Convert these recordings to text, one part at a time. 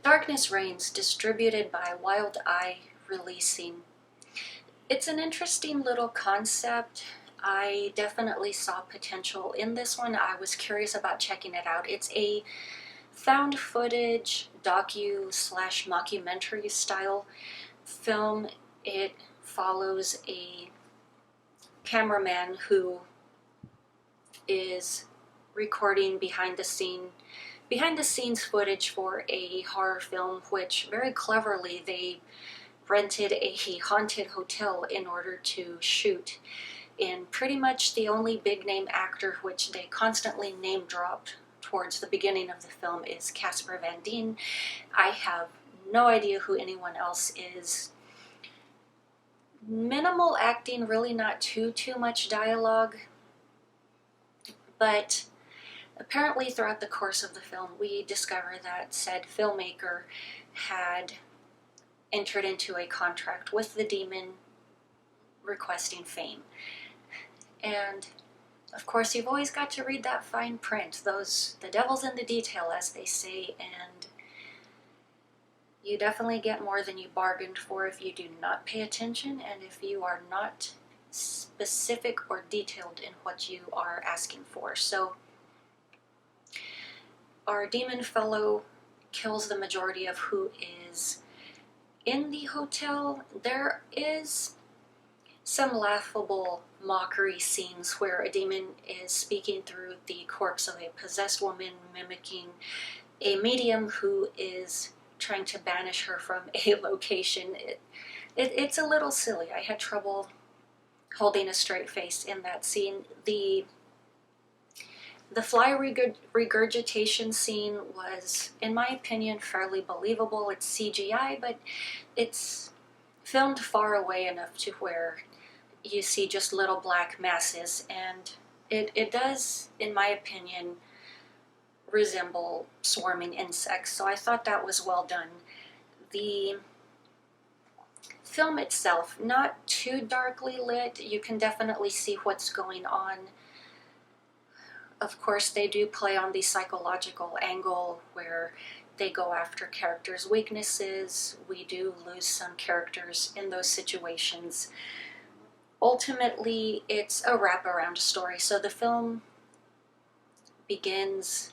Darkness Reigns, distributed by Wild Eye Releasing. It's an interesting little concept. I definitely saw potential in this one. I was curious about checking it out. It's a found footage docu/mockumentary style film. It follows a cameraman who is recording behind the scenes footage for a horror film, which very cleverly they rented a haunted hotel in order to shoot. And pretty much the only big name actor which they constantly name dropped towards the beginning of the film is Casper Van Dien. I have no idea who anyone else is. Minimal acting, really not too much dialogue, but apparently throughout the course of the film we discover that said filmmaker had entered into a contract with the demon requesting fame. And of course you've always got to read that fine print, the devil's in the detail, as they say, and you definitely get more than you bargained for if you do not pay attention and if you are not specific or detailed in what you are asking for. So our demon fellow kills the majority of who is in the hotel. There is some laughable mockery scenes where a demon is speaking through the corpse of a possessed woman, mimicking a medium who is trying to banish her from a location. It's a little silly. I had trouble holding a straight face in that scene. The fly regurgitation scene was, in my opinion, fairly believable. It's CGI, but it's filmed far away enough to where you see just little black masses, and it does, in my opinion, resemble swarming insects, so I thought that was well done. The film itself, not too darkly lit. You can definitely see what's going on. Of course, they do play on the psychological angle where they go after characters' weaknesses. We do lose some characters in those situations. Ultimately, it's a wraparound story. So the film begins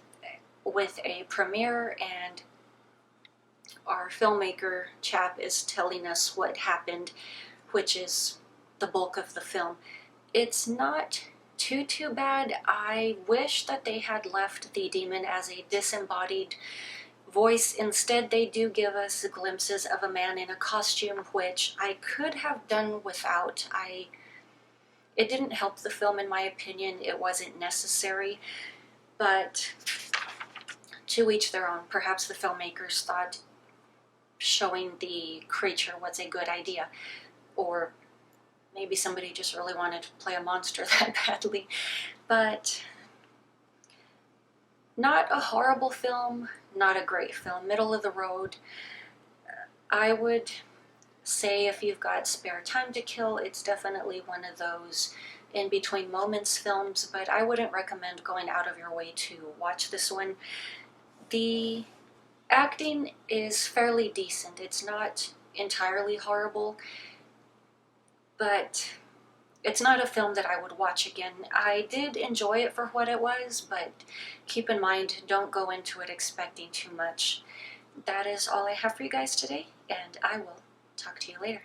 with a premiere, and our filmmaker chap is telling us what happened, which is the bulk of the film. It's not too bad. I wish that they had left the demon as a disembodied voice. Instead, they do give us glimpses of a man in a costume, which I could have done without. It didn't help the film, in my opinion. It wasn't necessary, but to each their own. Perhaps the filmmakers thought showing the creature was a good idea, or maybe somebody just really wanted to play a monster that badly. But not a horrible film, not a great film, middle of the road. I would say if you've got spare time to kill, it's definitely one of those in between moments films, but I wouldn't recommend going out of your way to watch this one. The acting is fairly decent. It's not entirely horrible, but it's not a film that I would watch again. I did enjoy it for what it was, but keep in mind, don't go into it expecting too much. That is all I have for you guys today, and I will talk to you later.